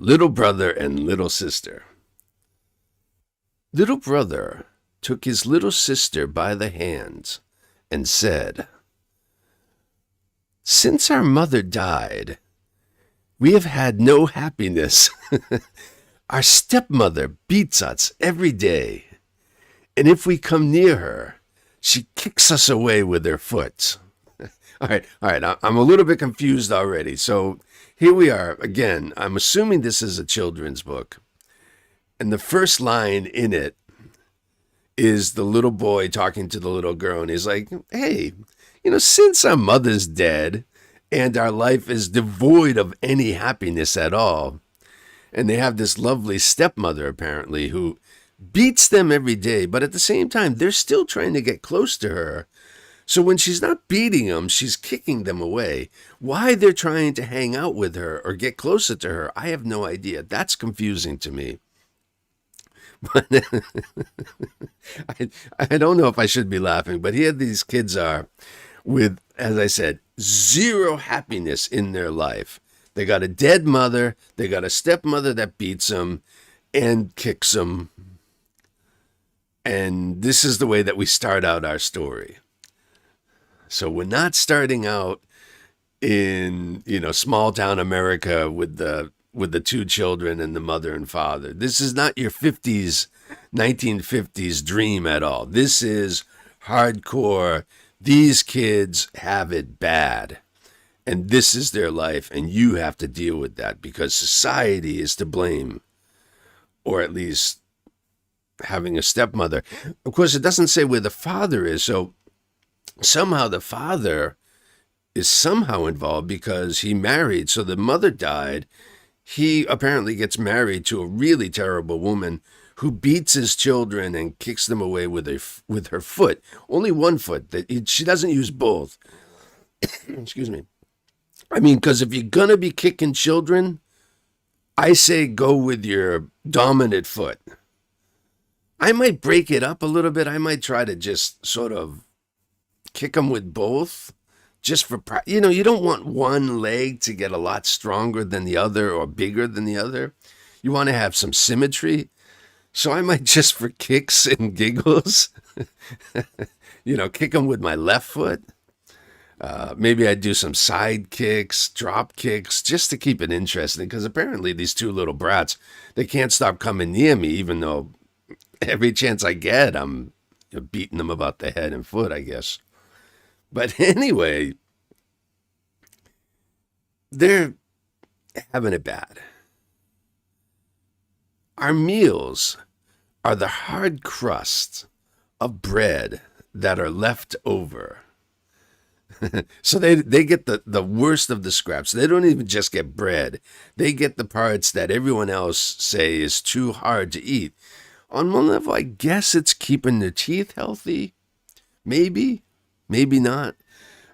Little brother and little sister. Little brother took his little sister by the hands and said, "Since our mother died, we have had no happiness. Our stepmother beats us every day, and if we come near her, she kicks us away with her foot." All right. I'm a little bit confused already. So here we are again. I'm assuming this is a children's book. And the first line in it is the little boy talking to the little girl. And he's like, "Hey, since our mother's dead and our life is devoid of any happiness at all," and they have this lovely stepmother, apparently, who beats them every day. But at the same time, they're still trying to get close to her. So when she's not beating them, she's kicking them away. Why they're trying to hang out with her or get closer to her, I have no idea. That's confusing to me. But I don't know if I should be laughing, but here these kids are with, as I said, zero happiness in their life. They got a dead mother. They got a stepmother that beats them and kicks them. And this is the way that we start out our story. So we're not starting out in, small town America with the two children and the mother and father. This is not your 1950s dream at all. This is hardcore. These kids have it bad. And this is their life, and you have to deal with that because society is to blame. Or at least having a stepmother. Of course, it doesn't say where the father is, so somehow the father is somehow involved because he married. So the mother died. He apparently gets married to a really terrible woman who beats his children and kicks them away with her foot. Only one foot. She doesn't use both. Excuse me. I mean, because if you're going to be kicking children, I say go with your dominant foot. I might break it up a little bit. I might try to just sort of kick them with both, just for, you don't want one leg to get a lot stronger than the other or bigger than the other. You want to have some symmetry. So I might just for kicks and giggles, kick them with my left foot. Maybe I'd do some side kicks, drop kicks, just to keep it interesting. Because apparently these two little brats, they can't stop coming near me, even though every chance I get, I'm beating them about the head and foot, I guess. But anyway, they're having it bad. Our meals are the hard crusts of bread that are left over. So they get the worst of the scraps. They don't even just get bread. They get the parts that everyone else say is too hard to eat. On one level, I guess it's keeping their teeth healthy. Maybe not.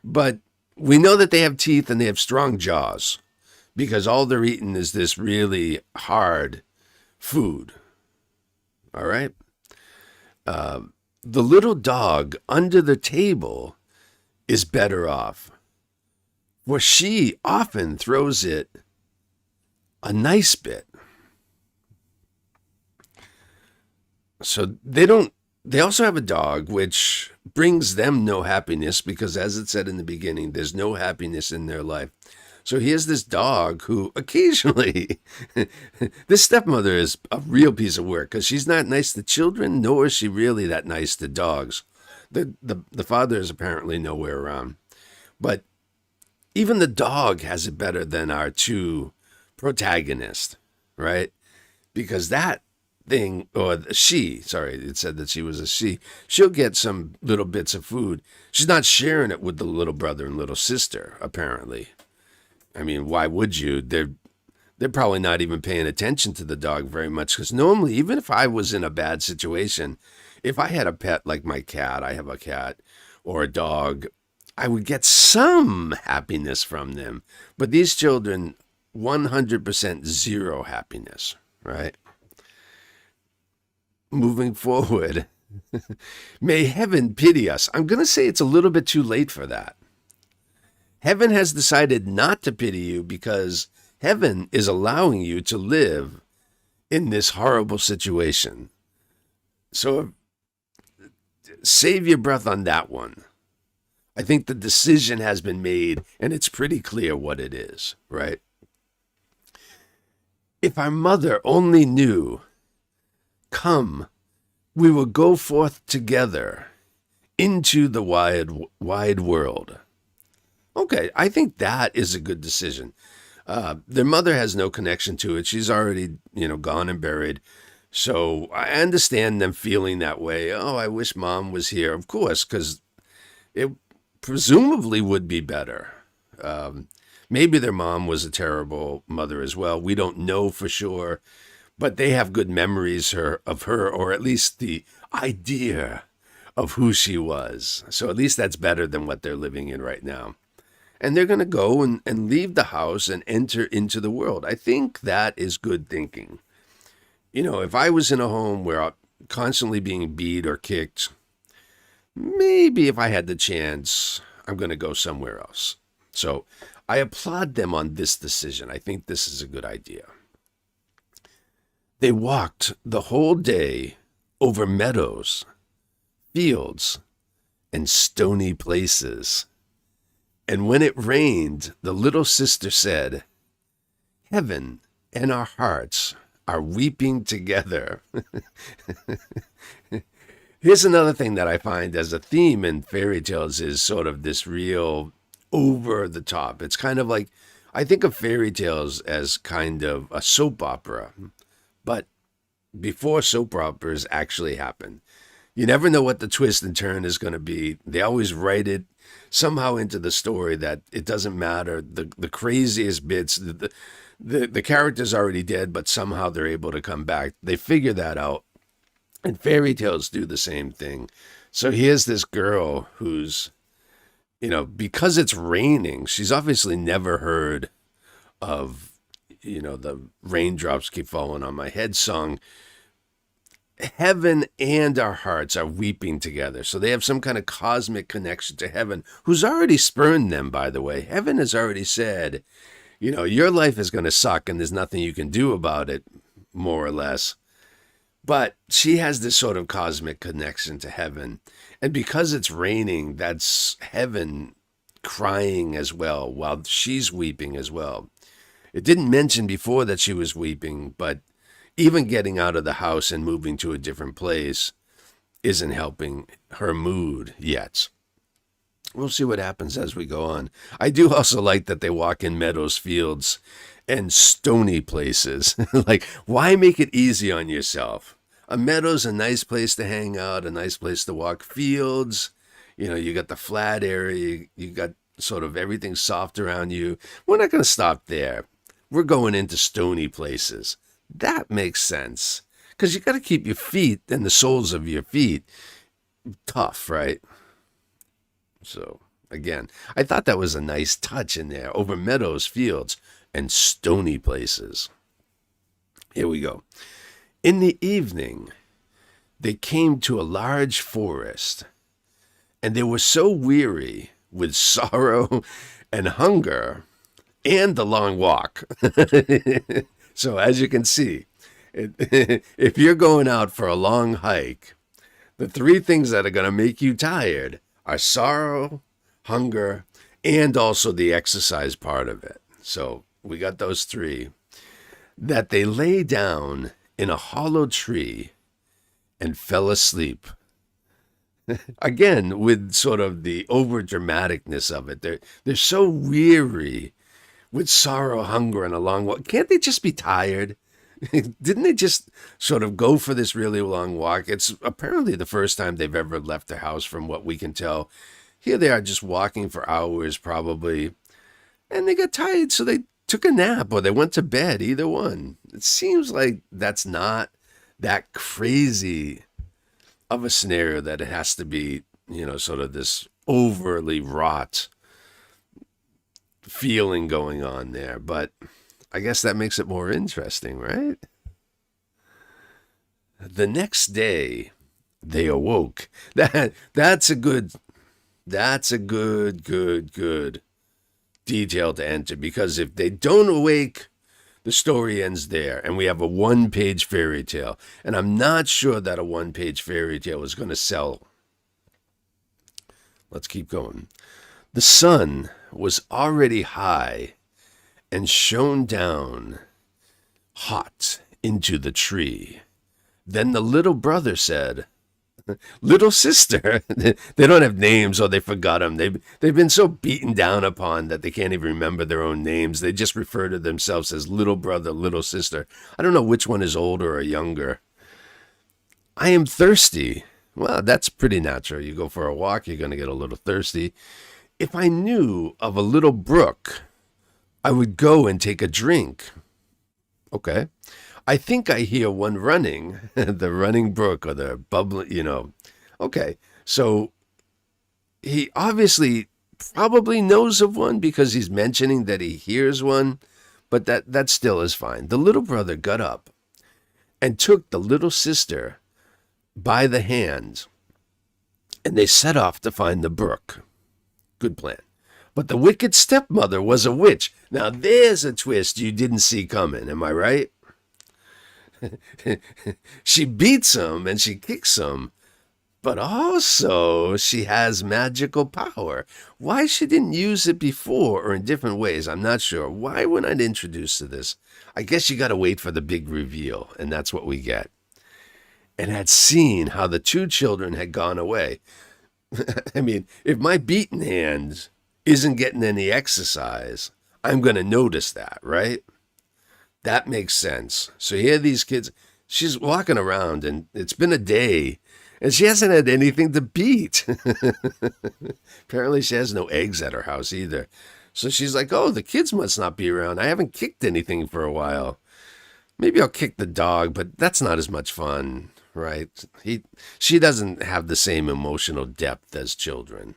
But we know that they have teeth and they have strong jaws because all they're eating is this really hard food. All right? The little dog under the table is better off, for she often throws it a nice bit. So they also have a dog, which brings them no happiness because, as it said in the beginning, there's no happiness in their life. So here's this dog who occasionally, this stepmother is a real piece of work because she's not nice to children, nor is she really that nice to dogs. The father is apparently nowhere around. But even the dog has it better than our two protagonists, right? Because that thing, or she, sorry, it said that she was a she, she'll get some little bits of food. She's not sharing it with the little brother and little sister, apparently. I mean, why would you? They're probably not even paying attention to the dog very much because normally, even if I was in a bad situation, if I had a pet like my cat, I have a cat, or a dog, I would get some happiness from them. But these children, 100% zero happiness, right? Moving forward, may heaven pity us. I'm going to say it's a little bit too late for that. Heaven has decided not to pity you because Heaven is allowing you to live in this horrible situation. So save your breath on that one. I think the decision has been made, and it's pretty clear what it is, right? If our mother only knew, come, we will go forth together into the wide world. Okay, I think that is a good decision. Their mother has no connection to it. She's already, gone and buried. So I understand them feeling that way. Oh, I wish mom was here. Of course, because it presumably would be better. Maybe their mom was a terrible mother as well. We don't know for sure. But they have good memories of her, or at least the idea of who she was. So at least that's better than what they're living in right now. And they're going to go and leave the house and enter into the world. I think that is good thinking. If I was in a home where I'm constantly being beat or kicked, maybe if I had the chance, I'm going to go somewhere else. So I applaud them on this decision. I think this is a good idea. They walked the whole day over meadows, fields, and stony places. And when it rained, the little sister said, "Heaven and our hearts are weeping together." Here's another thing that I find as a theme in fairy tales is sort of this real over the top. It's kind of like, I think of fairy tales as kind of a soap opera, but before soap operas actually happen. You never know what the twist and turn is going to be. They always write it somehow into the story that it doesn't matter. The craziest bits, the character's already dead, but somehow they're able to come back. They figure that out. And fairy tales do the same thing. So here's this girl who's, because it's raining, she's obviously never heard of, the raindrops keep falling on my head song. Heaven and our hearts are weeping together. So they have some kind of cosmic connection to heaven, who's already spurned them, by the way. Heaven has already said, your life is going to suck and there's nothing you can do about it, more or less. But she has this sort of cosmic connection to heaven. And because it's raining, that's heaven crying as well, while she's weeping as well. It didn't mention before that she was weeping, but even getting out of the house and moving to a different place isn't helping her mood yet. We'll see what happens as we go on. I do also like that they walk in meadows, fields, and stony places. Like, why make it easy on yourself? A meadow's a nice place to hang out, a nice place to walk. Fields, you got the flat area, you got sort of everything soft around you. We're not going to stop there. We're going into stony places. That makes sense, because you got to keep your feet and the soles of your feet tough, right? So, again, I thought that was a nice touch in there, over meadows, fields, and stony places. Here we go. In the evening, they came to a large forest, and they were so weary with sorrow and hunger and the long walk. So as you can see, if you're going out for a long hike, the three things that are going to make you tired are sorrow, hunger, and also the exercise part of it. So we got those three. That they lay down in a hollow tree and fell asleep. Again, with sort of the over dramaticness of it. They're so weary with sorrow, hunger, and a long walk. Can't they just be tired? Didn't they just sort of go for this really long walk? It's apparently the first time they've ever left their house, from what we can tell. Here they are just walking for hours probably. And they got tired, so they took a nap or they went to bed, either one. It seems like that's not that crazy of a scenario that it has to be, sort of this overly wrought feeling going on there. But I guess that makes it more interesting, right? The next day, they awoke. That's a good detail to enter, because if they don't awake The story ends there, and we have a one-page fairy tale. And I'm not sure that a one-page fairy tale is going to sell. Let's keep going. The sun was already high and shone down hot into the tree. Then the little brother said, little sister, they don't have names or they forgot them. They've been so beaten down upon that they can't even remember their own names. They just refer to themselves as little brother, little sister. I don't know which one is older or younger. I am thirsty. Well, that's pretty natural. You go for a walk, you're going to get a little thirsty. If I knew of a little brook, I would go and take a drink. Okay. I think I hear one running, the running brook or the bubbling, Okay, so he obviously probably knows of one because he's mentioning that he hears one, but that still is fine. The little brother got up and took the little sister by the hand, and they set off to find the brook. Good plan. But the wicked stepmother was a witch. Now there's a twist you didn't see coming, am I right? She beats him and she kicks him, but also she has magical power. Why she didn't use it before or in different ways, I'm not sure. Why we're not introduced to this? I guess you got to wait for the big reveal, and that's what we get. And had seen how the two children had gone away. I mean, if my beaten hand isn't getting any exercise, I'm going to notice that, right? That makes sense. So here these kids, she's walking around and it's been a day and she hasn't had anything to beat. Apparently she has no eggs at her house either. So she's like, oh, the kids must not be around. I haven't kicked anything for a while. Maybe I'll kick the dog, but that's not as much fun, right? She doesn't have the same emotional depth as children.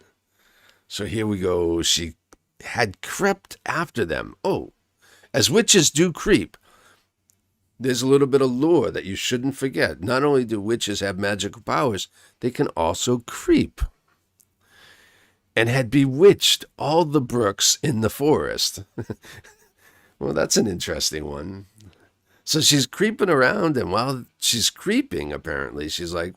So here we go. She had crept after them. Oh, as witches do creep. There's a little bit of lore that you shouldn't forget. Not only do witches have magical powers, they can also creep. And had bewitched all the brooks in the forest. Well, that's an interesting one. So she's creeping around, and while she's creeping, apparently, she's like,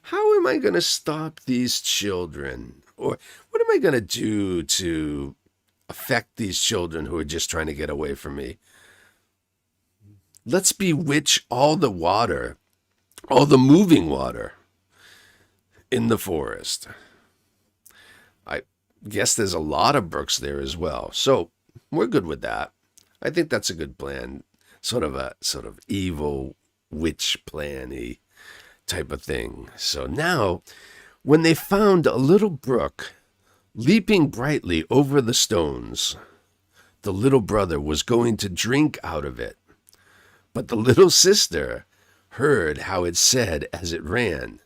how am I going to stop these children? Or what am I going to do to affect these children who are just trying to get away from me? Let's bewitch all the water, all the moving water in the forest. I guess there's a lot of brooks there as well. So we're good with that. I think that's a good plan. Sort of evil witch plan-y type of thing. So now, when they found a little brook leaping brightly over the stones, the little brother was going to drink out of it. But the little sister heard how it said as it ran.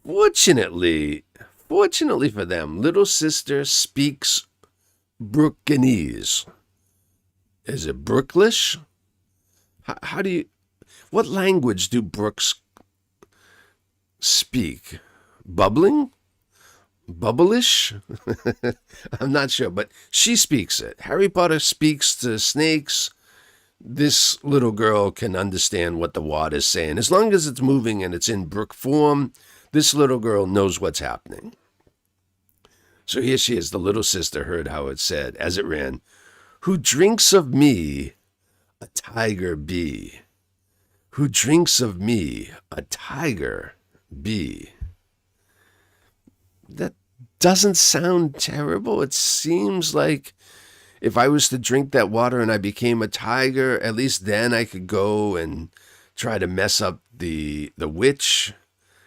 Fortunately for them, little sister speaks Brookanese. Is it Brooklish? What language do brooks speak? Bubbling? Bubblish? I'm not sure, but she speaks it. Harry Potter speaks to snakes. This little girl can understand what the water's saying. As long as it's moving and it's in brook form, this little girl knows what's happening. So here she is. The little sister heard how it said as it ran, who drinks of me, a tiger be. Who drinks of me, a tiger be. That doesn't sound terrible. It seems like if I was to drink that water and I became a tiger, at least then I could go and try to mess up the witch,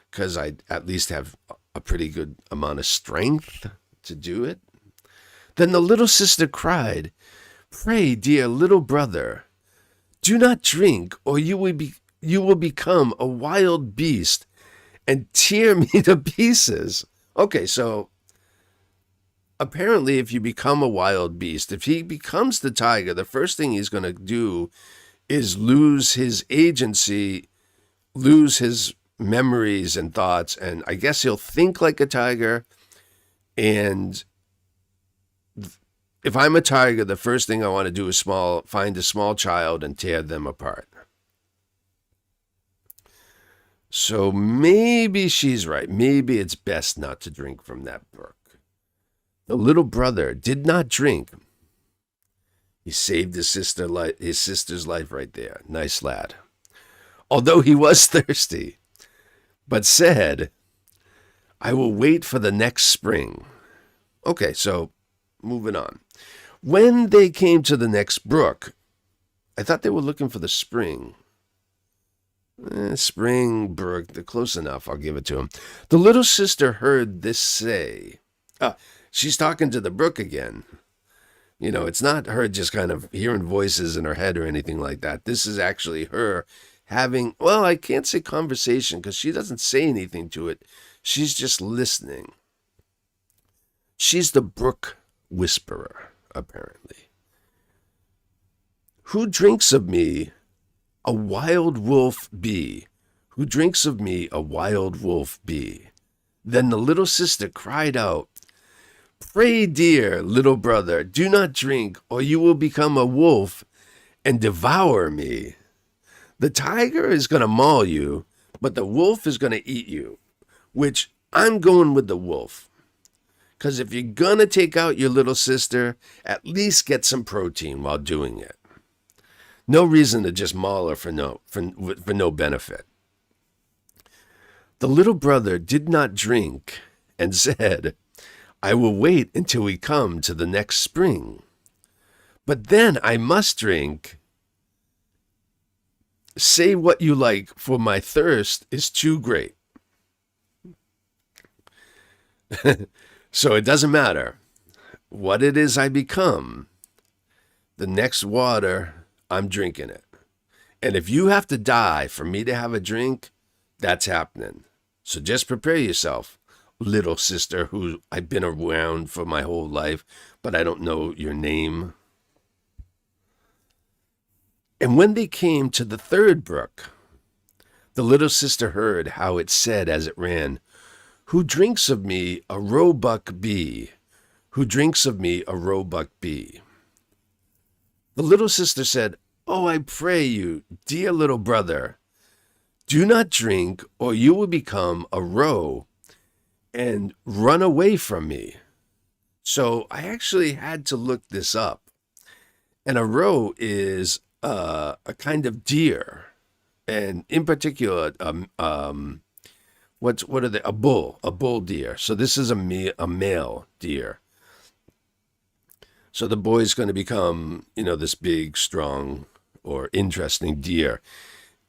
because I'd at least have a pretty good amount of strength to do it. Then the little sister cried, pray, dear little brother, do not drink, or you will become a wild beast and tear me to pieces. Okay, so apparently if you become a wild beast, if he becomes the tiger, the first thing he's going to do is lose his agency, lose his memories and thoughts, and I guess he'll think like a tiger, and if I'm a tiger, the first thing I want to do is find a small child and tear them apart. So maybe she's right. Maybe it's best not to drink from that brook. The little brother did not drink. He saved his sister's life right there. Nice lad. Although he was thirsty, but said, I will wait for the next spring. Okay, so moving on. When they came to the next brook, I thought they were looking for the spring. Spring, brook, they're close enough. I'll give it to him. The little sister heard this say. She's talking to the brook again. You know, it's not her just kind of hearing voices in her head or anything like that. This is actually her having, well, I can't say conversation because she doesn't say anything to it. She's just listening. She's the brook whisperer, apparently. Who drinks of me, a wild wolf be? Who drinks of me, a wild wolf be? Then the little sister cried out, Pray, dear little brother, do not drink, or you will become a wolf and devour me. The tiger is going to maul you, but the wolf is going to eat you, which I'm going with the wolf. Because if you're going to take out your little sister, at least get some protein while doing it. No reason to just maul her for no benefit. The little brother did not drink and said, I will wait until we come to the next spring. But then I must drink. Say what you like, for my thirst is too great. So it doesn't matter what it is I become. The next water, I'm drinking it. And if you have to die for me to have a drink, that's happening. So just prepare yourself, little sister who I've been around for my whole life, but I don't know your name. And when they came to the third brook, the little sister heard how it said as it ran, Who drinks of me, a roebuck be? Who drinks of me, a roebuck be? The little sister said, Oh, I pray you, dear little brother, do not drink, or you will become a roe and run away from me. So I actually had to look this up. And a roe is a kind of deer, and in particular, what are they? A bull deer. So this is a male deer. So the boy's going to become, this big, strong, or interesting deer.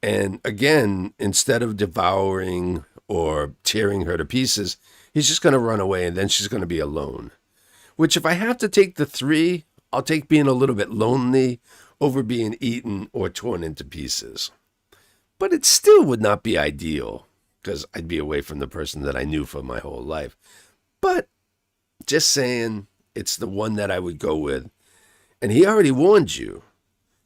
And again, instead of devouring or tearing her to pieces, he's just going to run away, and then she's going to be alone. Which, if I have to take the three, I'll take being a little bit lonely over being eaten or torn into pieces. But it still would not be ideal, because I'd be away from the person that I knew for my whole life. But just saying, it's the one that I would go with. And he already warned you.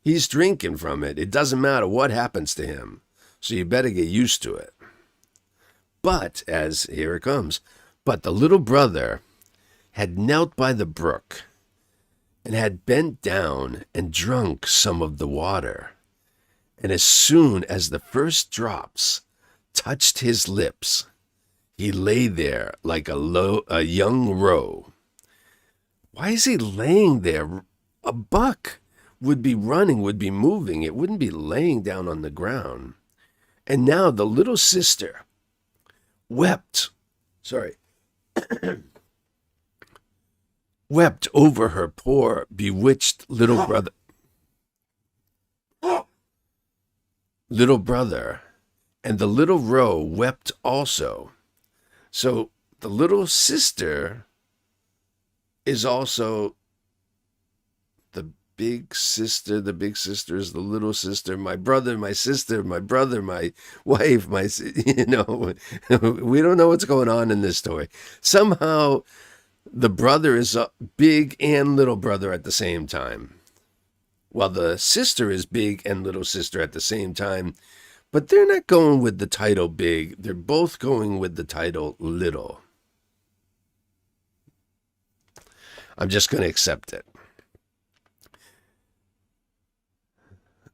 He's drinking from it. It doesn't matter what happens to him. So you better get used to it. But, here it comes, but the little brother had knelt by the brook and had bent down and drunk some of the water. And as soon as the first drops touched his lips, he lay there like a young roe. Why is he laying there? A buck would be running, would be moving. It wouldn't be laying down on the ground. And now the little sister wept over her poor, bewitched little brother, and the little roe wept also. So the little sister is also the big sister. The big sister is the little sister. My brother, my sister, my brother, my wife, we don't know what's going on in this story. Somehow the brother is a big and little brother at the same time, while the sister is big and little sister at the same time. But they're not going with the title big. They're both going with the title little. I'm just going to accept it.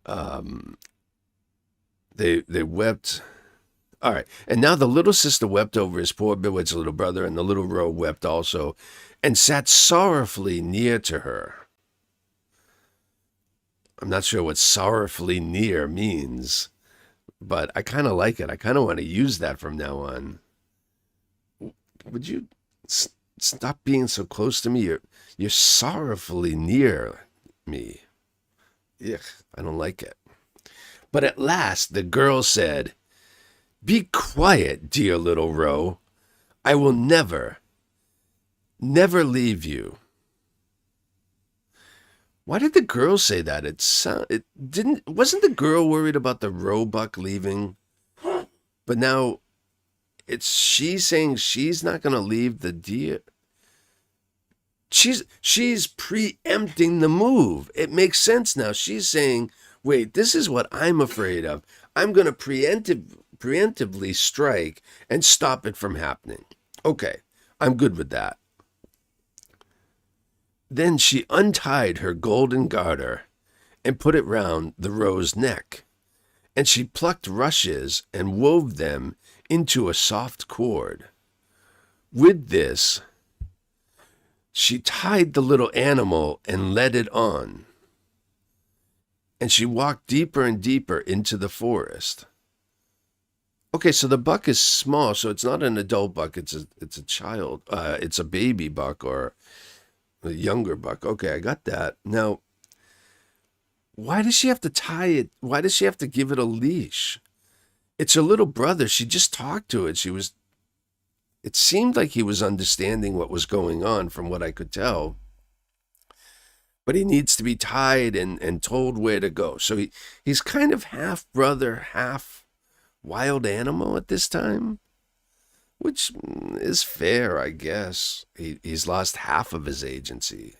um, they wept. All right. And now the little sister wept over his poor bewitched little brother, and the little roe wept also, and sat sorrowfully near to her. I'm not sure what sorrowfully near means, but I kind of like it. I kind of want to use that from now on. Would you stop being so close to me? You're sorrowfully near me. Ugh, I don't like it. But at last the girl said, "Be quiet, dear little roe. I will never, never leave you." Why did the girl say that? Wasn't the girl worried about the roebuck leaving? But now it's she saying she's not going to leave the deer. She's preempting the move. It makes sense now. She's saying, wait, this is what I'm afraid of. I'm going to preemptively strike and stop it from happening. Okay, I'm good with that. Then she untied her golden garter and put it round the roe's neck, and she plucked rushes and wove them into a soft cord. With this, she tied the little animal and led it on, and she walked deeper and deeper into the forest. Okay, so the buck is small, so it's not an adult buck, it's a child, it's a baby buck or a younger buck. Okay, I got that. Now, why does she have to tie it? Why does she have to give it a leash? It's her little brother. She just talked to it. It seemed like he was understanding what was going on from what I could tell. But he needs to be tied and told where to go. So he's kind of half brother, half wild animal at this time, which is fair, I guess. He's lost half of his agency.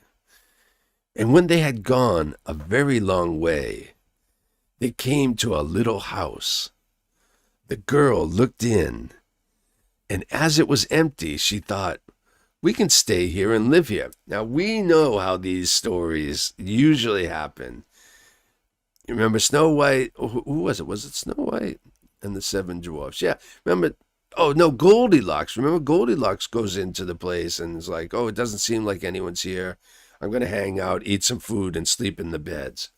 And when they had gone a very long way, they came to a little house. The girl looked in, and as it was empty, she thought, we can stay here and live here. Now, we know how these stories usually happen. You remember Snow White? Who was it? Was it Snow White and the Seven Dwarfs? Yeah, remember? Oh, no, Goldilocks. Remember, Goldilocks goes into the place and is like, oh, it doesn't seem like anyone's here. I'm going to hang out, eat some food, and sleep in the beds.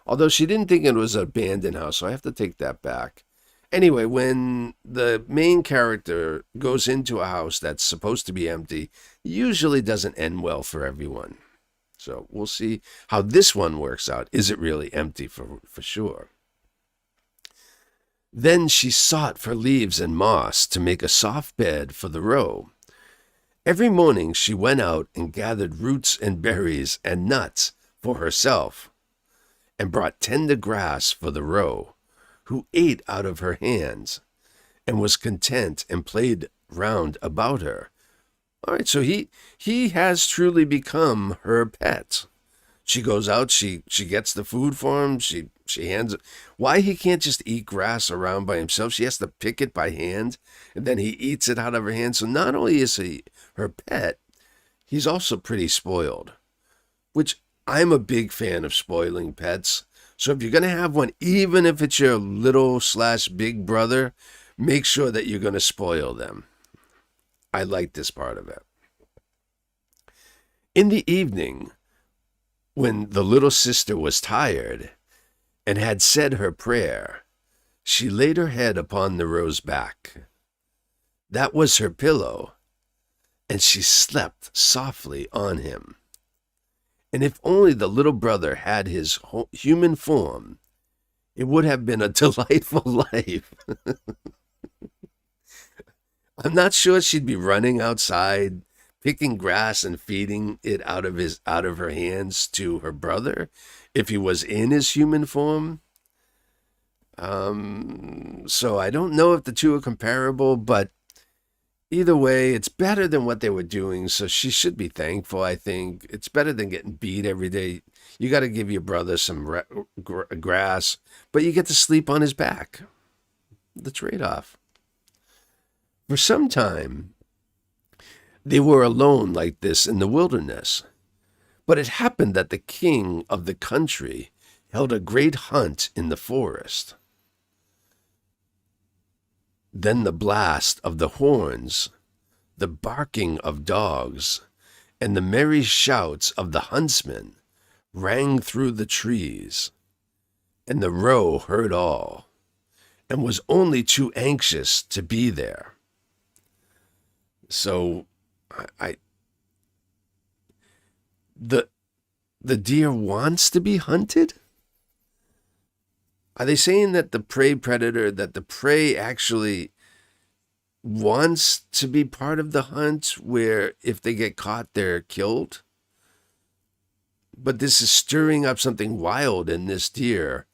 Although she didn't think it was an abandoned house, so I have to take that back. Anyway, when the main character goes into a house that's supposed to be empty, it usually doesn't end well for everyone. So we'll see how this one works out. Is it really empty for sure? Then she sought for leaves and moss to make a soft bed for the roe. Every morning she went out and gathered roots and berries and nuts for herself, and brought tender grass for the roe, who ate out of her hands, and was content and played round about her. All right, so he has truly become her pet. She goes out, she gets the food for him, she hands it. Why he can't just eat grass around by himself? She has to pick it by hand, and then he eats it out of her hand. So not only is he her pet, he's also pretty spoiled, which I'm a big fan of spoiling pets. So if you're going to have one, even if it's your little/big brother, make sure that you're going to spoil them. I like this part of it. In the evening, when the little sister was tired and had said her prayer, she laid her head upon the roe's back. That was her pillow, and she slept softly on him. And if only the little brother had his human form, it would have been a delightful life. I'm not sure she'd be running outside, picking grass and feeding it out of her hands to her brother if he was in his human form. So I don't know if the two are comparable, but either way, it's better than what they were doing, so she should be thankful, I think. It's better than getting beat every day. You got to give your brother some grass, but you get to sleep on his back. The trade-off. For some time, they were alone like this in the wilderness. But it happened that the king of the country held a great hunt in the forest. Then the blast of the horns, the barking of dogs, and the merry shouts of the huntsmen rang through the trees, and the roe heard all, and was only too anxious to be there. So, the deer wants to be hunted? Are they saying that the prey actually wants to be part of the hunt, where if they get caught, they're killed? But this is stirring up something wild in this deer,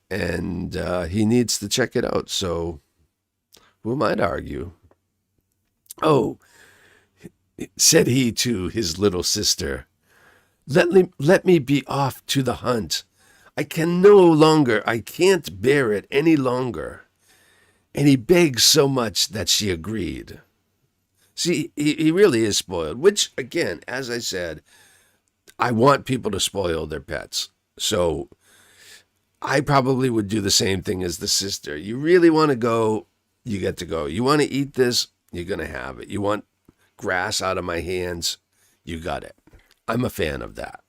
and he needs to check it out. So who am I to argue? Oh, said he to his little sister, let me be off to the hunt. I can't bear it any longer. And he begged so much that she agreed. See, he really is spoiled, which, again, as I said, I want people to spoil their pets. So I probably would do the same thing as the sister. You really want to go, you get to go. You want to eat this, you're going to have it. You want grass out of my hands, you got it. I'm a fan of that.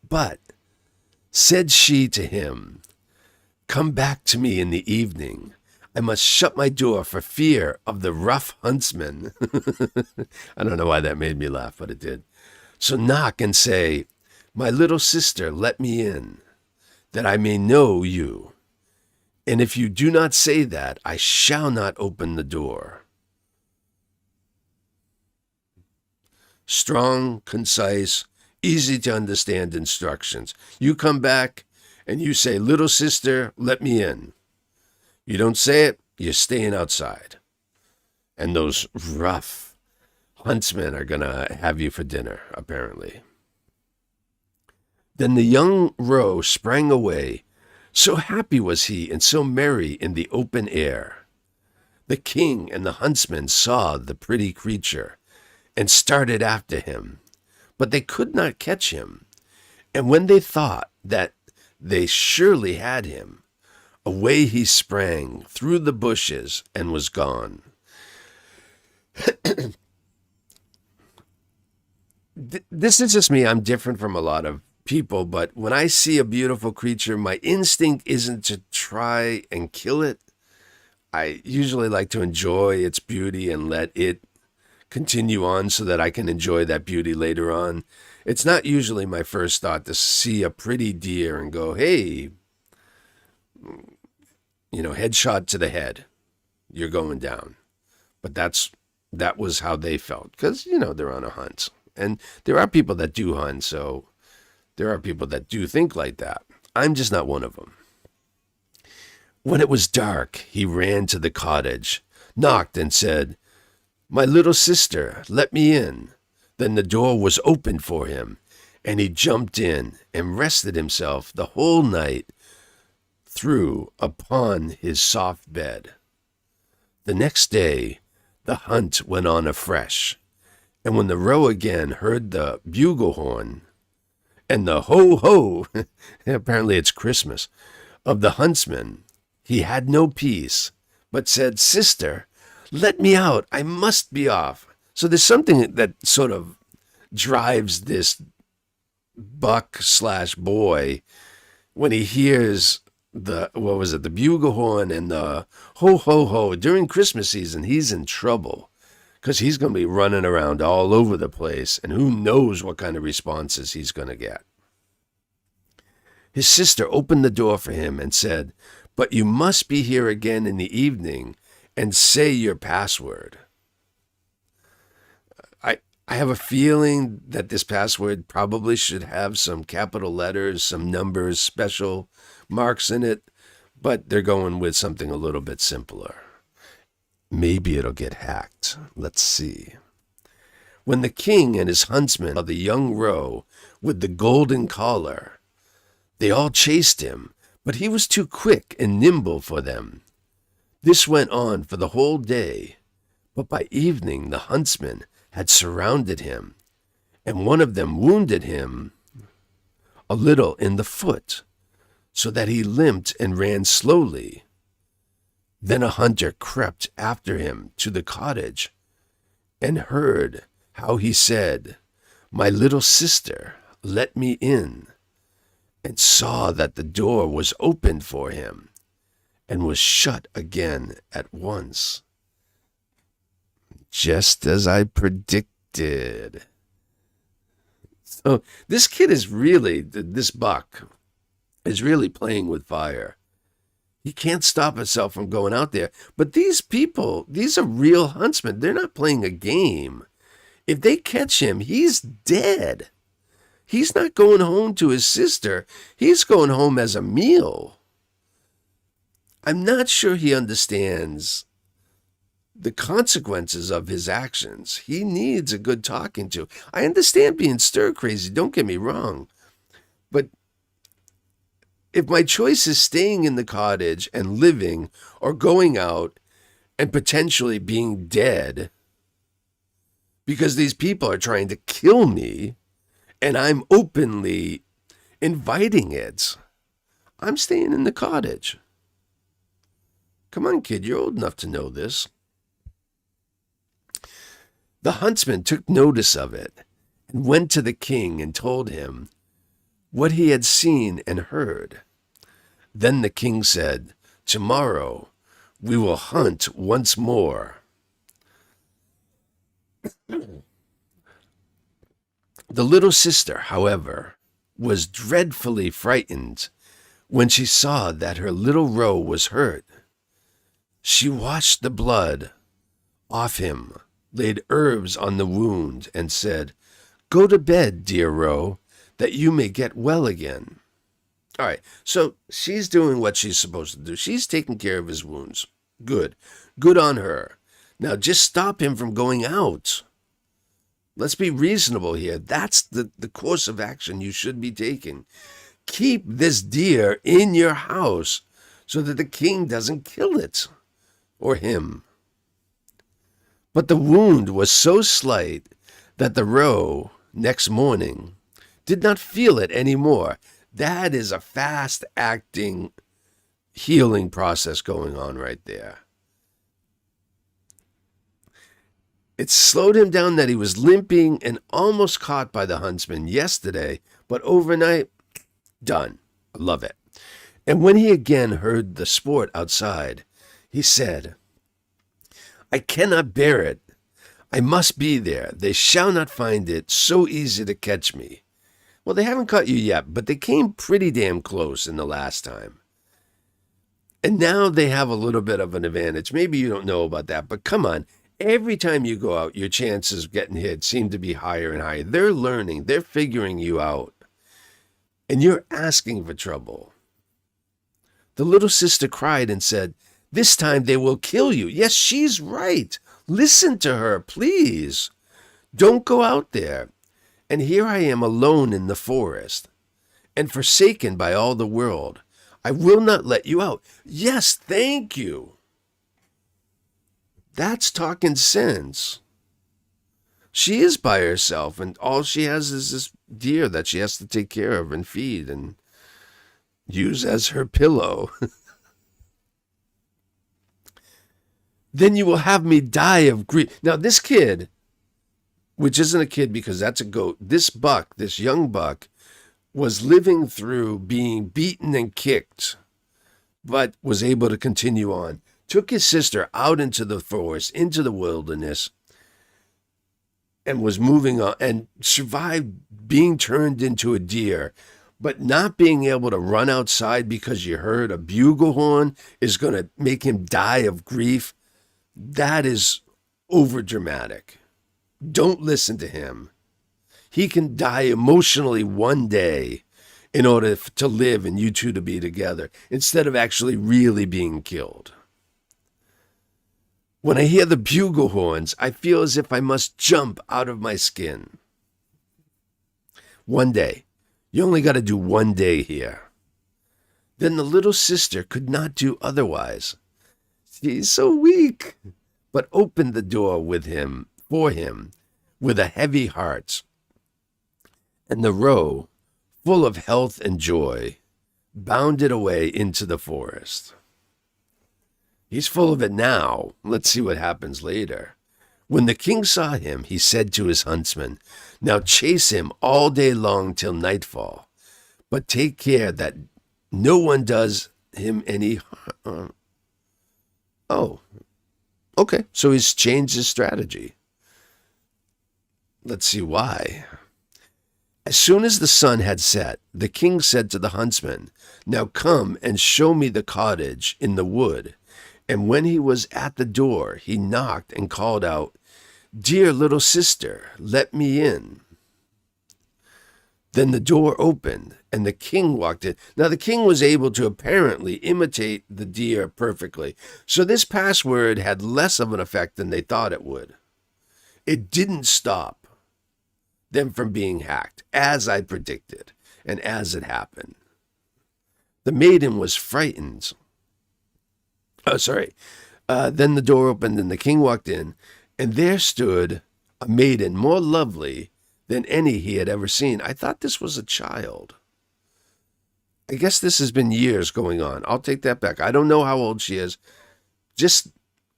But said she to him, come back to me in the evening. I must shut my door for fear of the rough huntsman. I don't know why that made me laugh, but it did. So knock and say, my little sister, let me in, that I may know you. And if you do not say that, I shall not open the door. Strong, concise, easy to understand instructions. You come back and you say, little sister, let me in. You don't say it, you're staying outside. And those rough huntsmen are going to have you for dinner, apparently. Then the young roe sprang away. So happy was he and so merry in the open air. The king and the huntsmen saw the pretty creature and started after him. But they could not catch him. And when they thought that they surely had him, away he sprang through the bushes and was gone. This is just me. I'm different from a lot of people, but when I see a beautiful creature, my instinct isn't to try and kill it. I usually like to enjoy its beauty and let it continue on so that I can enjoy that beauty later on. It's not usually my first thought to see a pretty deer and go, hey, headshot to the head, you're going down. But that was how they felt, because, they're on a hunt. And there are people that do hunt, so there are people that do think like that. I'm just not one of them. When it was dark, he ran to the cottage, knocked and said, my little sister, let me in. Then the door was opened for him, and he jumped in and rested himself the whole night through upon his soft bed. The next day, the hunt went on afresh, and when the roe again heard the bugle horn and the ho-ho, apparently it's Christmas, of the huntsman, he had no peace, but said, sister, let me out, I must be off. So there's something that sort of drives this buck/boy when he hears the bugle horn and the ho-ho-ho during Christmas season. He's in trouble because he's going to be running around all over the place, and who knows what kind of responses he's going to get. His sister opened the door for him and said, but you must be here again in the evening and say your password. I have a feeling that this password probably should have some capital letters, some numbers, special marks in it, but they're going with something a little bit simpler. Maybe it'll get hacked. Let's see. When the king and his huntsmen saw the young roe with the golden collar, they all chased him, but he was too quick and nimble for them. This went on for the whole day, but by evening the huntsmen had surrounded him, and one of them wounded him a little in the foot, so that he limped and ran slowly. Then a hunter crept after him to the cottage and heard how he said, "My little sister, let me in," and saw that the door was opened for him and was shut again at once. Just as I predicted. So this kid is really, this buck is really playing with fire. He can't stop himself from going out there. But these people, these are real huntsmen. They're not playing a game. If they catch him, he's dead. He's not going home to his sister. He's going home as a meal. I'm not sure he understands the consequences of his actions. He needs a good talking to. I understand being stir crazy, don't get me wrong. But if my choice is staying in the cottage and living or going out and potentially being dead because these people are trying to kill me and I'm openly inviting it, I'm staying in the cottage. Come on, kid, you're old enough to know this. The huntsman took notice of it and went to the king and told him what he had seen and heard. Then the king said, "Tomorrow we will hunt once more." The little sister, however, was dreadfully frightened when she saw that her little roe was hurt. She washed the blood off him, laid herbs on the wound, and said, "Go to bed, dear roe, that you may get well again." All right, so she's doing what she's supposed to do. She's taking care of his wounds. Good. Good on her. Now just stop him from going out. Let's be reasonable here. That's the course of action you should be taking. Keep this deer in your house so that the king doesn't kill it or him. But the wound was so slight that the roe, next morning, did not feel it anymore. That is a fast-acting healing process going on right there. It slowed him down that he was limping and almost caught by the huntsman yesterday, but overnight, done. I love it. And when he again heard the sport outside, he said, "I cannot bear it. I must be there. They shall not find it so easy to catch me." Well, they haven't caught you yet, but they came pretty damn close in the last time. And now they have a little bit of an advantage. Maybe you don't know about that, but come on. Every time you go out, your chances of getting hit seem to be higher and higher. They're learning. They're figuring you out. And you're asking for trouble. The little sister cried and said, "This time they will kill you." Yes, she's right. Listen to her, please. Don't go out there. And here I am alone in the forest and forsaken by all the world. I will not let you out. Yes, thank you. That's talking sense. She is by herself, and all she has is this deer that she has to take care of and feed and use as her pillow. Then you will have me die of grief. Now, this kid, which isn't a kid because that's a goat, this buck, this young buck, was living through being beaten and kicked, but was able to continue on. Took his sister out into the forest, into the wilderness, and was moving on and survived being turned into a deer, but not being able to run outside because you heard a bugle horn is going to make him die of grief. That is overdramatic. Don't listen to him. He can die emotionally one day in order to live and you two to be together instead of actually really being killed. When I hear the bugle horns, I feel as if I must jump out of my skin. One day. You only got to do one day here. Then the little sister could not do otherwise. She's so weak, but opened the door for him, with a heavy heart. And the roe, full of health and joy, bounded away into the forest. He's full of it now. Let's see what happens later. When the king saw him, he said to his huntsman, "Now chase him all day long till nightfall, but take care that no one does him any harm." Oh, okay. So he's changed his strategy. Let's see why. As soon as the sun had set, the king said to the huntsman, "Now come and show me the cottage in the wood." And when he was at the door, he knocked and called out, "Dear little sister, let me in." Then the door opened, and the king walked in. Now, the king was able to apparently imitate the deer perfectly, so this password had less of an effect than they thought it would. It didn't stop them from being hacked, as I predicted, and as it happened. The maiden was frightened. Then the door opened, and the king walked in, and there stood a maiden more lovely than any he had ever seen. I thought this was a child. I guess this has been years going on. I'll take that back. I don't know how old she is. Just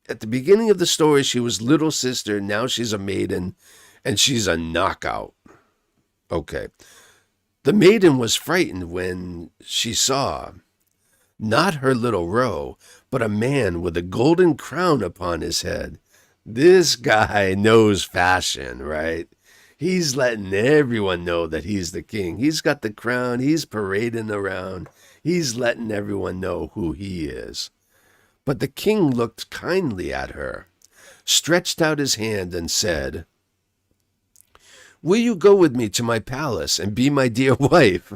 at the beginning of the story, she was little sister. Now she's a maiden, and she's a knockout. Okay. The maiden was frightened when she saw not her little roe, but a man with a golden crown upon his head. This guy knows fashion, right? He's letting everyone know that he's the king. He's got the crown. He's parading around. He's letting everyone know who he is. But the king looked kindly at her, stretched out his hand, and said, "Will you go with me to my palace and be my dear wife?"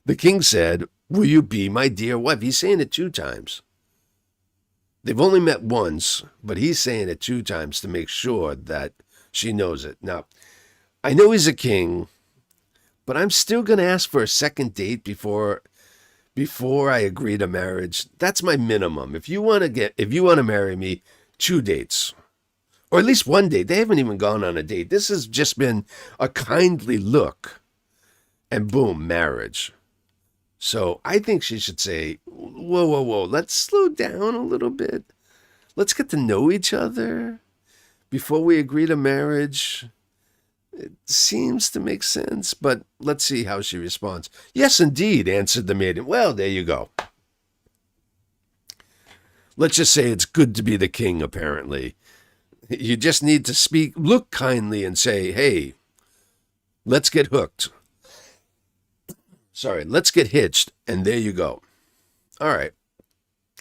The king said, "Will you be my dear wife?" He's saying it 2 times. They've only met once, but he's saying it 2 times to make sure that she knows it. Now, I know he's a king, but I'm still going to ask for a second date before I agree to marriage. That's my minimum. If you want to marry me, 2 dates. Or at least 1 date. They haven't even gone on a date. This has just been a kindly look. And boom, marriage. So I think she should say, whoa, let's slow down a little bit. Let's get to know each other before we agree to marriage. It seems to make sense, but let's see how she responds. "Yes, indeed," answered the maiden. Well, there you go. Let's just say it's good to be the king, apparently. You just need to look kindly and say, "Hey, let's get hooked. Let's get hitched," and there you go. All right.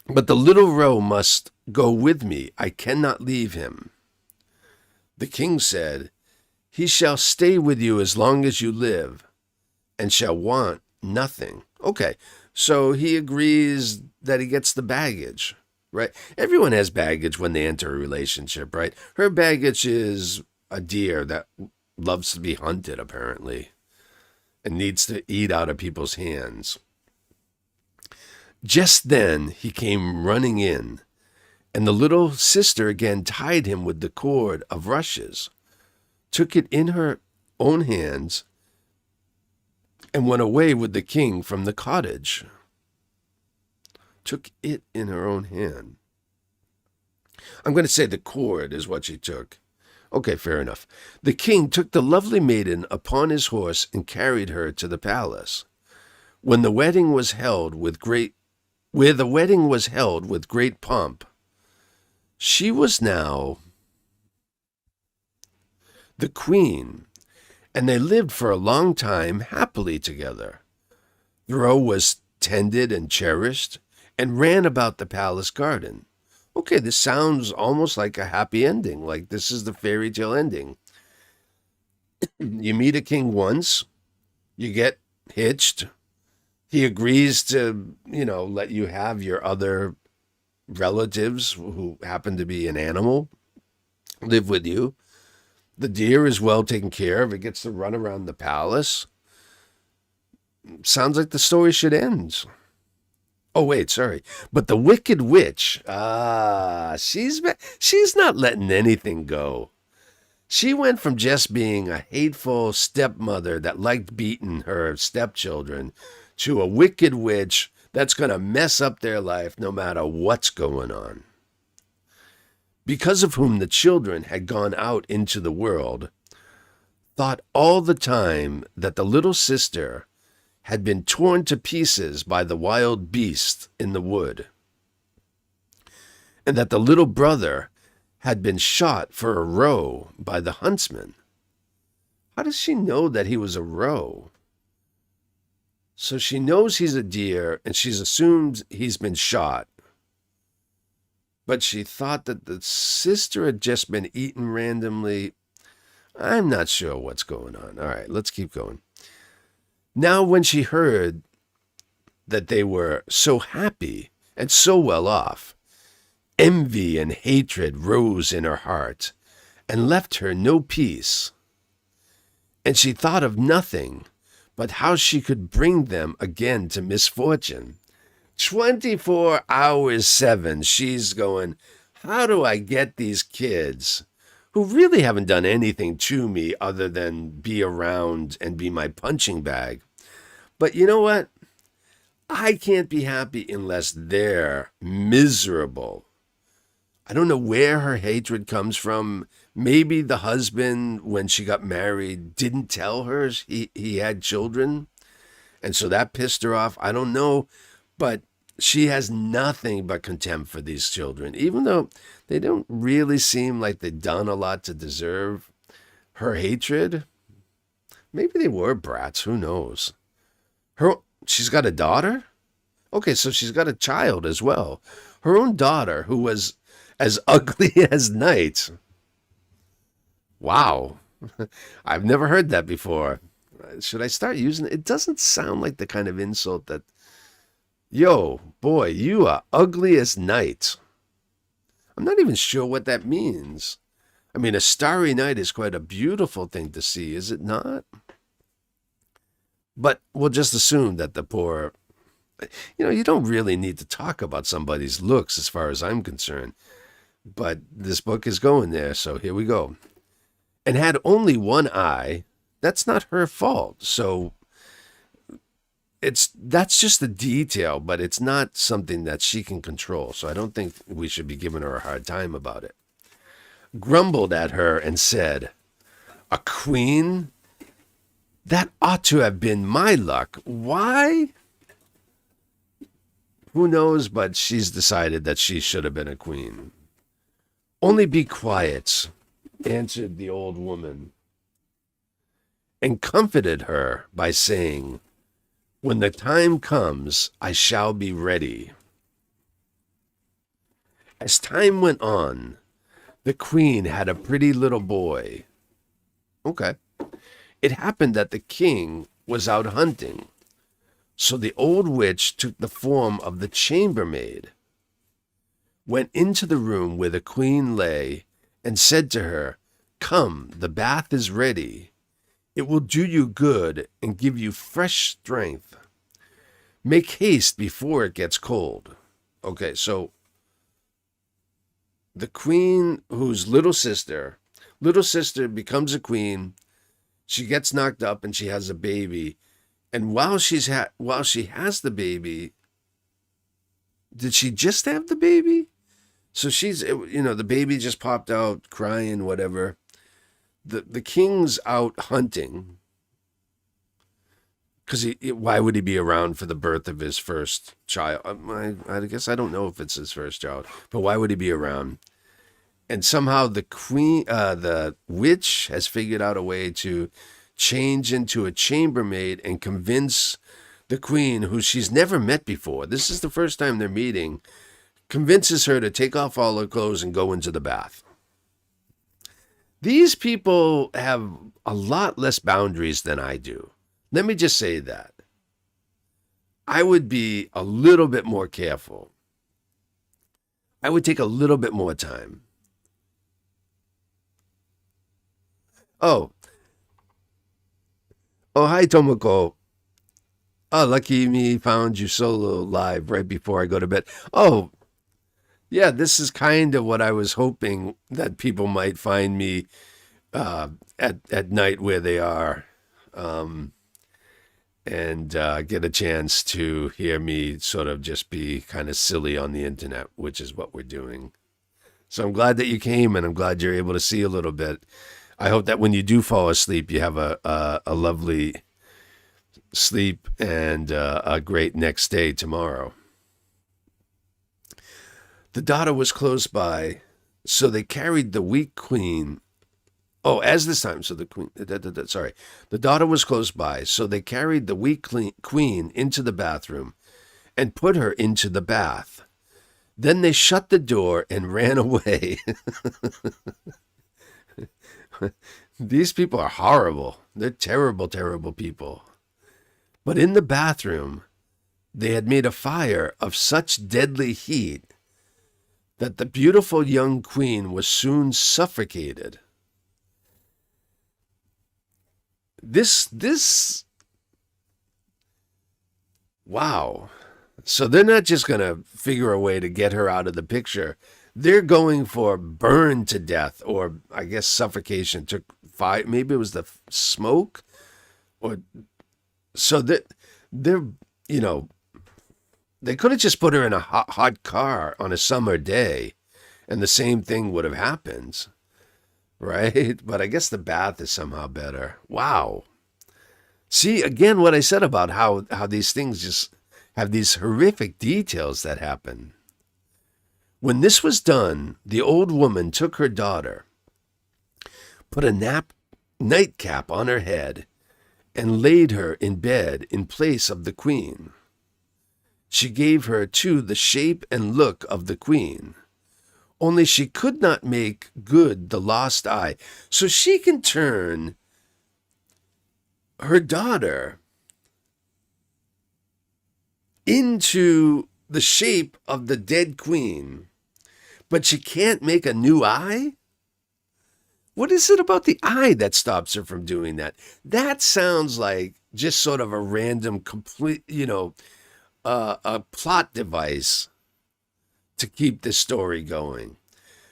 "But the little roe must go with me. I cannot leave him." The king said, "He shall stay with you as long as you live, and shall want nothing." Okay, so he agrees that he gets the baggage, right? Everyone has baggage when they enter a relationship, right? Her baggage is a deer that loves to be hunted, apparently, and needs to eat out of people's hands. Just then he came running in, and the little sister again tied him with the cord of rushes, took it in her own hands, and went away with the king from the cottage. Took it in her own hand. I'm going to say the cord is what she took. Okay, fair enough. The king took the lovely maiden upon his horse and carried her to the palace. Where the wedding was held with great pomp, she was now the queen, and they lived for a long time happily together. The roe was tended and cherished, and ran about the palace garden. Okay, this sounds almost like a happy ending, like this is the fairy tale ending. You meet a king once, you get hitched, he agrees to, let you have your other relatives who happen to be an animal live with you. The deer is well taken care of. It gets to run around the palace. Sounds like the story should end. Oh, wait, sorry. But the wicked witch, she's not letting anything go. She went from just being a hateful stepmother that liked beating her stepchildren to a wicked witch that's going to mess up their life no matter what's going on. Because of whom the children had gone out into the world, thought all the time that the little sister had been torn to pieces by the wild beast in the wood, and that the little brother had been shot for a roe by the huntsman. How does she know that he was a roe? So she knows he's a deer, and she's assumed he's been shot. But she thought that the sister had just been eaten randomly. I'm not sure what's going on. All right, let's keep going. Now when she heard that they were so happy and so well off, envy and hatred rose in her heart and left her no peace. And she thought of nothing but how she could bring them again to misfortune. 24 hours 7, she's going, how do I get these kids who really haven't done anything to me other than be around and be my punching bag? But you know what? I can't be happy unless they're miserable. I don't know where her hatred comes from. Maybe the husband, when she got married, didn't tell her he had children, and so that pissed her off. I don't know, but she has nothing but contempt for these children, even though they don't really seem like they've done a lot to deserve her hatred. Maybe they were brats, who knows? She's got a daughter? Okay, so she's got a child as well. Her own daughter, who was as ugly as night. Wow. I've never heard that before. Should I start using it? It doesn't sound like the kind of insult that, yo, boy, you are ugly as night. I'm not even sure what that means. I mean, a starry night is quite a beautiful thing to see, is it not? But we'll just assume that the poor, you don't really need to talk about somebody's looks as far as I'm concerned. But this book is going there, so here we go. And had only one eye. That's not her fault. So that's just a detail, but it's not something that she can control. So I don't think we should be giving her a hard time about it. Grumbled at her and said, a queen? That ought to have been my luck. Why? Who knows, but she's decided that she should have been a queen. Only be quiet, answered the old woman, and comforted her by saying, when the time comes, I shall be ready. As time went on, the queen had a pretty little boy. Okay. It happened that the king was out hunting, so the old witch took the form of the chambermaid, went into the room where the queen lay, and said to her, come, the bath is ready. It will do you good and give you fresh strength. Make haste before it gets cold. Okay, so the queen, whose little sister becomes a queen. She gets knocked up and she has a baby. And while she has the baby, did she just have the baby? So the baby just popped out crying, whatever. The king's out hunting. Because why would he be around for the birth of his first child? I guess I don't know if it's his first child, but why would he be around? And somehow the witch has figured out a way to change into a chambermaid and convince the queen, who she's never met before. This is the first time they're meeting. Convinces her to take off all her clothes and go into the bath. These people have a lot less boundaries than I do. Let me just say that. I would be a little bit more careful. I would take a little bit more time. Oh, hi, Tomoko. Oh, lucky me, found you solo live right before I go to bed. Oh, yeah, this is kind of what I was hoping that people might find me at night where they are. and get a chance to hear me sort of just be kind of silly on the internet, which is what we're doing. So I'm glad that you came, and I'm glad you're able to see a little bit. I hope that when you do fall asleep, you have a lovely sleep and a great next day tomorrow. The daughter was close by, so they carried the weak queen. Oh, as this time, so the queen, the daughter was close by, so they carried the weak queen into the bathroom and put her into the bath. Then they shut the door and ran away. These people are horrible. They're terrible, terrible people. But in the bathroom, they had made a fire of such deadly heat that the beautiful young queen was soon suffocated. Wow. So they're not just going to figure a way to get her out of the picture. They're going for burn to death, or I guess suffocation. Took fire. Maybe it was the smoke, or so that they're, they could have just put her in a hot car on a summer day, and the same thing would have happened, right? But I guess the bath is somehow better. Wow. See, again, what I said about how these things just have these horrific details that happen. When this was done, the old woman took her daughter, put a nightcap on her head, and laid her in bed in place of the queen. She gave her, too, the shape and look of the queen, only she could not make good the lost eye, so she can turn her daughter into the shape of the dead queen, but she can't make a new eye? What is it about the eye that stops her from doing that? That sounds like just sort of a random, complete, a plot device to keep this story going.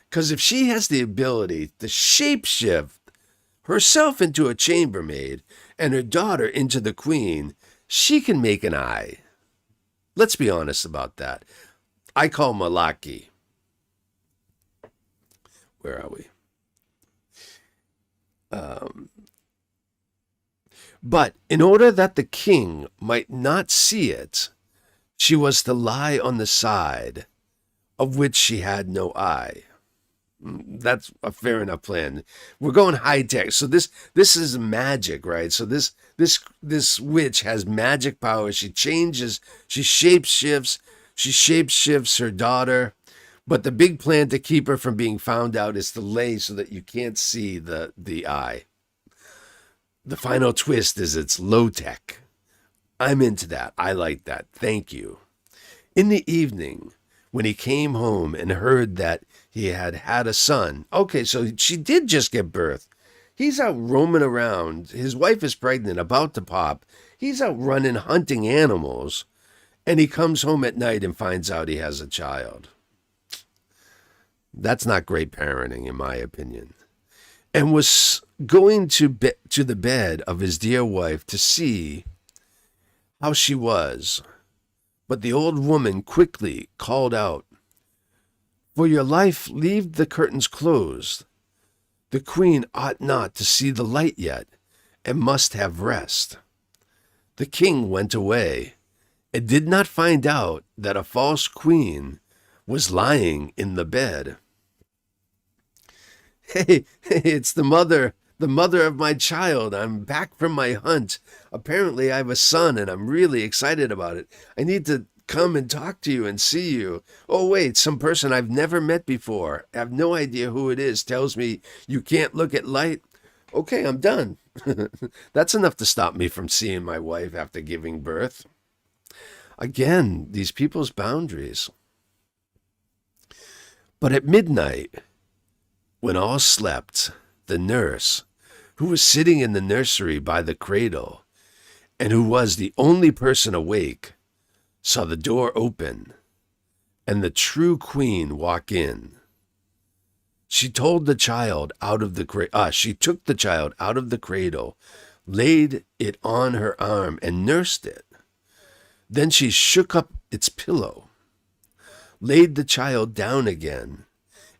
Because if she has the ability to shapeshift herself into a chambermaid and her daughter into the queen, she can make an eye. Let's be honest about that. I call Malaki. Where are we? But in order that the king might not see it, she was to lie on the side of which she had no eye. That's a fair enough plan. We're going high tech. So this is magic, right? So this witch has magic powers. She shapeshifts her daughter. But the big plan to keep her from being found out is to lay so that you can't see the eye. The final twist is it's low tech. I'm into that. I like that. Thank you. In the evening, when he came home and heard that he had had a son. Okay, so she did just give birth. He's out roaming around. His wife is pregnant, about to pop. He's out running, hunting animals. And he comes home at night and finds out he has a child. That's not great parenting, in my opinion. And was going to the bed of his dear wife to see how she was. But the old woman quickly called out, "For your life, leave the curtains closed. The queen ought not to see the light yet, and must have rest." The king went away, and did not find out that a false queen was lying in the bed. Hey, it's the mother of my child. I'm back from my hunt. Apparently I have a son, and I'm really excited about it. I need to come and talk to you and see you. Oh, wait, some person I've never met before. I have no idea who it is. Tells me you can't look at light. Okay, I'm done. That's enough to stop me from seeing my wife after giving birth. Again, these people's boundaries. But at midnight, when all slept, the nurse, who was sitting in the nursery by the cradle, and who was the only person awake, saw the door open, and the true queen walk in. She took the child out of the cradle, laid it on her arm, and nursed it. Then she shook up its pillow, laid the child down again,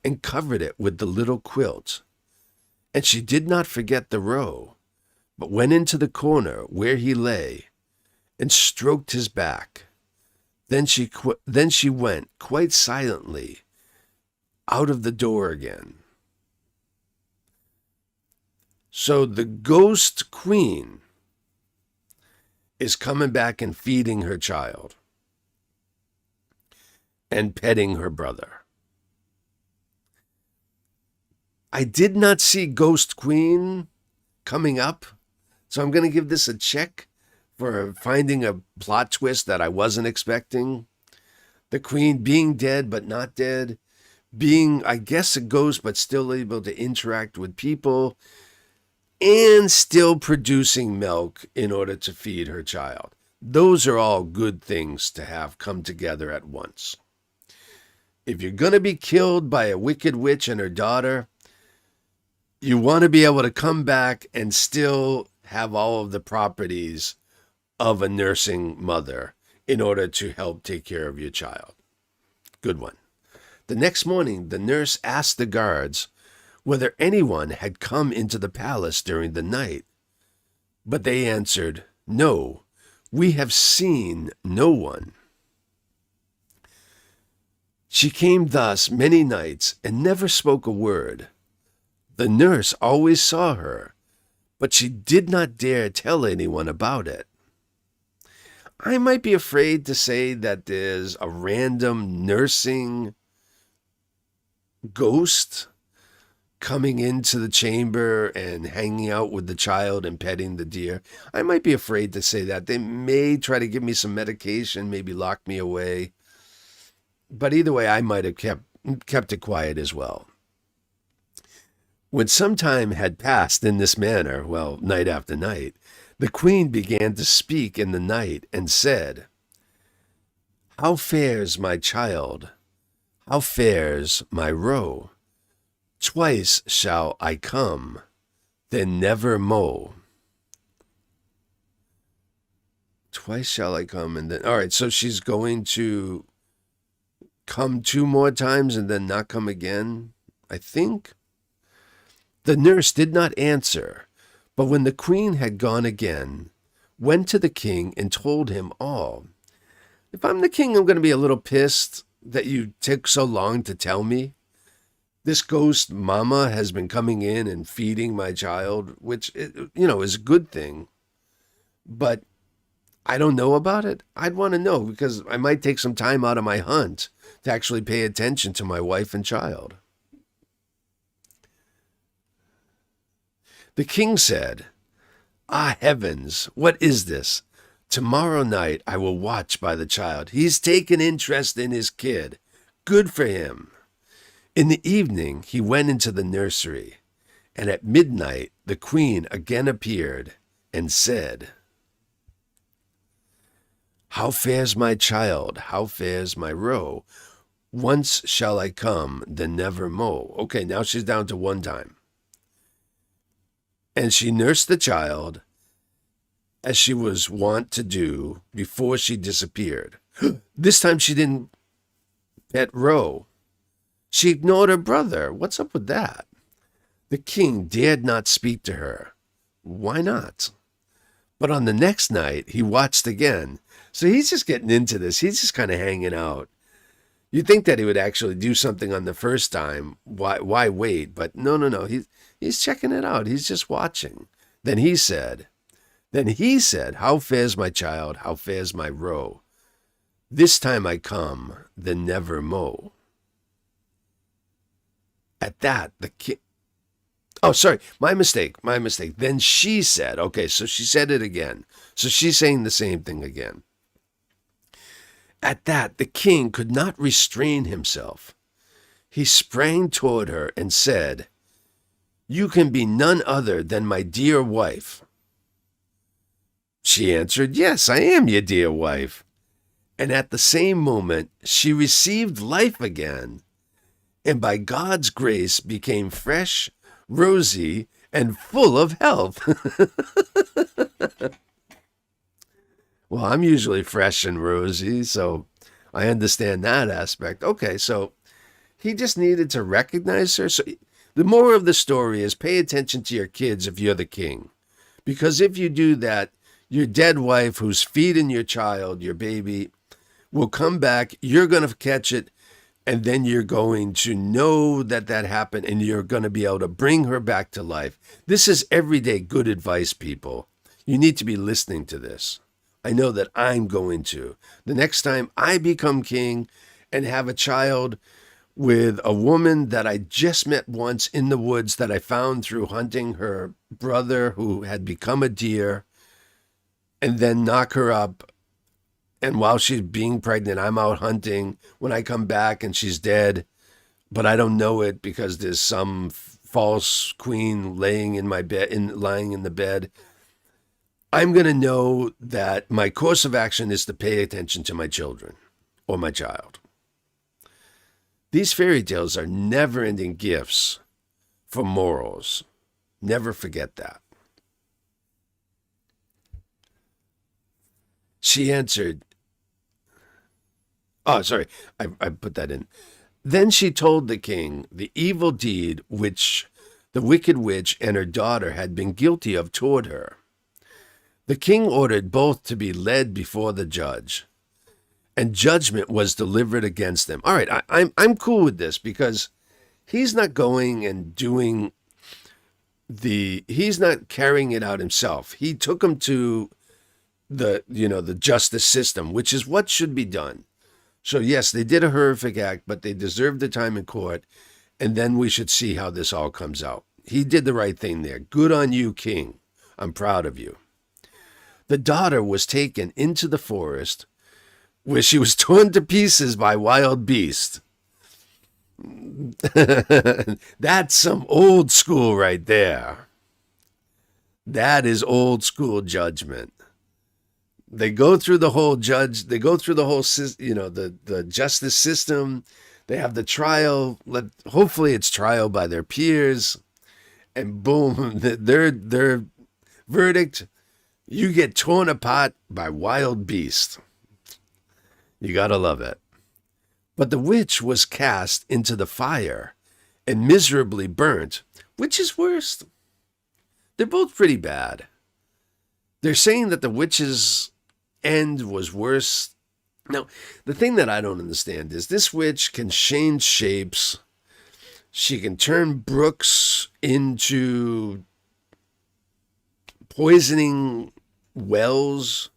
and covered it with the little quilt. And she did not forget the roe, but went into the corner where he lay and stroked his back. Then she went quite silently out of the door again. So the ghost queen is coming back and feeding her child and petting her brother. I did not see Ghost Queen coming up, so I'm going to give this a check for finding a plot twist that I wasn't expecting. The queen being dead but not dead, being, I guess, a ghost but still able to interact with people, and still producing milk in order to feed her child. Those are all good things to have come together at once. If you're going to be killed by a wicked witch and her daughter, you want to be able to come back and still have all of the properties of a nursing mother in order to help take care of your child. Good one. The next morning, the nurse asked the guards whether anyone had come into the palace during the night. But they answered, "No, we have seen no one." She came thus many nights and never spoke a word. The nurse always saw her, but she did not dare tell anyone about it. I might be afraid to say that there's a random nursing ghost coming into the chamber and hanging out with the child and petting the deer. I might be afraid to say that. They may try to give me some medication, maybe lock me away. But either way, I might have kept it quiet as well. When some time had passed in this manner, well, night after night, the queen began to speak in the night and said, "How fares my child? How fares my roe? Twice shall I come, then never mo." Twice shall I come, and then... All right, so she's going to come 2 more times and then not come again, I think. The nurse did not answer, but when the queen had gone again, went to the king and told him all. If I'm the king, I'm going to be a little pissed that you took so long to tell me. This ghost mama has been coming in and feeding my child, which, is a good thing. But I don't know about it. I'd want to know because I might take some time out of my hunt to actually pay attention to my wife and child. The king said, "Ah, heavens, what is this? Tomorrow night I will watch by the child. He's taken interest in his kid. Good for him." In the evening he went into the nursery, and at midnight the queen again appeared and said, "How fares my child? How fares my roe? Once shall I come, then never mo." Okay, now she's down to 1 time. And she nursed the child as she was wont to do before she disappeared. This time she didn't pet roe. She ignored her brother. What's up with that? The king dared not speak to her. Why not? But on the next night, he watched again. So he's just getting into this. He's just kind of hanging out. You'd think that he would actually do something on the first time. Why wait? But no. He's checking it out. He's just watching. Then he said, "How fares my child? How fares my roe? This time I come, then never mo." At that, the king... Oh, sorry, my mistake. Then she said, okay, so she said it again. So she's saying the same thing again. At that, the king could not restrain himself. He sprang toward her and said, "You can be none other than my dear wife." She answered, "Yes, I am your dear wife." And at the same moment, she received life again, and by God's grace became fresh, rosy, and full of health. Well, I'm usually fresh and rosy, so I understand that aspect. Okay, so he just needed to recognize her. So the moral of the story is pay attention to your kids if you're the king. Because if you do that, your dead wife who's feeding your child, your baby, will come back. You're going to catch it. And then you're going to know that that happened and you're going to be able to bring her back to life. This is everyday good advice, people. You need to be listening to this. I know that I'm going to. The next time I become king and have a child with a woman that I just met once in the woods that I found through hunting her brother who had become a deer, and then knock her up. And while she's being pregnant, I'm out hunting. When I come back and she's dead, but I don't know it because there's some false queen laying in my bed, lying in the bed. I'm going to know that my course of action is to pay attention to my children or my child. These fairy tales are never-ending gifts for morals. Never forget that. She answered, oh, sorry, I put that in. Then she told the king the evil deed which the wicked witch and her daughter had been guilty of toward her. The king ordered both to be led before the judge, and judgment was delivered against them. All right, I'm cool with this because he's not going and doing he's not carrying it out himself. He took him to the justice system, which is what should be done. So yes, they did a horrific act, but they deserved the time in court, and then we should see how this all comes out. He did the right thing there. Good on you, king. I'm proud of you. The daughter was taken into the forest where she was torn to pieces by wild beasts. That's some old school right there. That is old school judgment. They go through the whole the justice system. They have the trial. Hopefully it's trial by their peers. And boom, their verdict, you get torn apart by wild beasts. You gotta love it. But the witch was cast into the fire and miserably burnt. Which is worse? They're both pretty bad. They're saying that the witch's end was worse. Now, the thing that I don't understand is this witch can change shapes. She can turn brooks into poisoning wells,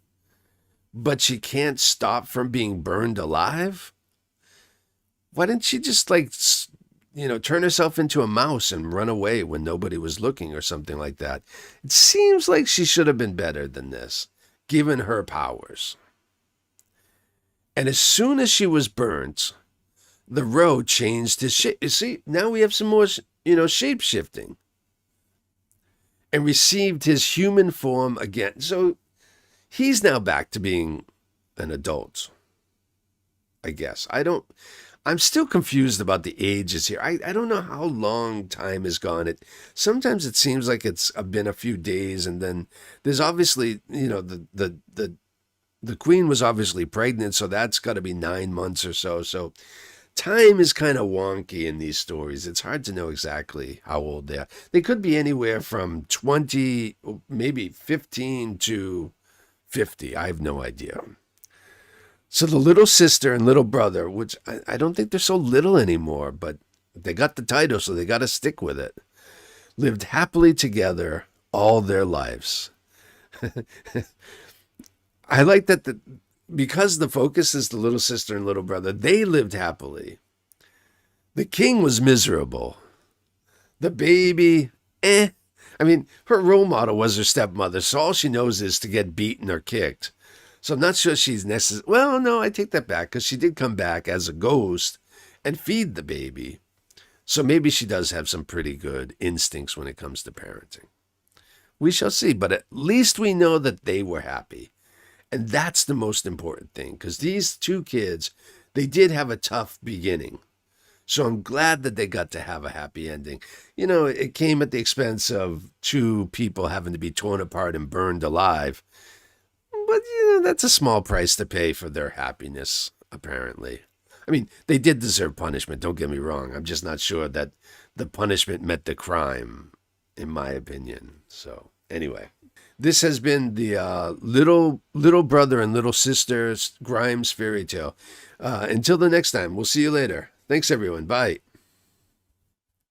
but she can't stop from being burned alive? Why didn't she just turn herself into a mouse and run away when nobody was looking or something like that? It seems like she should have been better than this, given her powers. And as soon as she was burnt, the road changed his shape. You see, now we have some more, shape shifting. And received his human form again. So he's now back to being an adult, I guess. I'm still confused about the ages here. I don't know how long time has gone. Sometimes it seems like it's been a few days, and then there's obviously, the queen was obviously pregnant, so that's got to be 9 months or so. So time is kind of wonky in these stories. It's hard to know exactly how old they are. They could be anywhere from 20, maybe 15 to 50. I have no idea. So the little sister and little brother, which I don't think they're so little anymore, but they got the title, so they got to stick with it, lived happily together all their lives. I like that because the focus is the little sister and little brother, they lived happily. The king was miserable. The baby, I mean, her role model was her stepmother, so all she knows is to get beaten or kicked. So I'm not sure she's necessary. Well, no, I take that back because she did come back as a ghost and feed the baby. So maybe she does have some pretty good instincts when it comes to parenting. We shall see, but at least we know that they were happy. And that's the most important thing because these two kids, they did have a tough beginning. So I'm glad that they got to have a happy ending. You know, it came at the expense of two people having to be torn apart and burned alive. But, that's a small price to pay for their happiness, apparently. I mean, they did deserve punishment, don't get me wrong. I'm just not sure that the punishment met the crime, in my opinion. So, anyway. This has been the little brother and little sister Grimes fairy tale. Until the next time, we'll see you later. Thanks, everyone. Bye.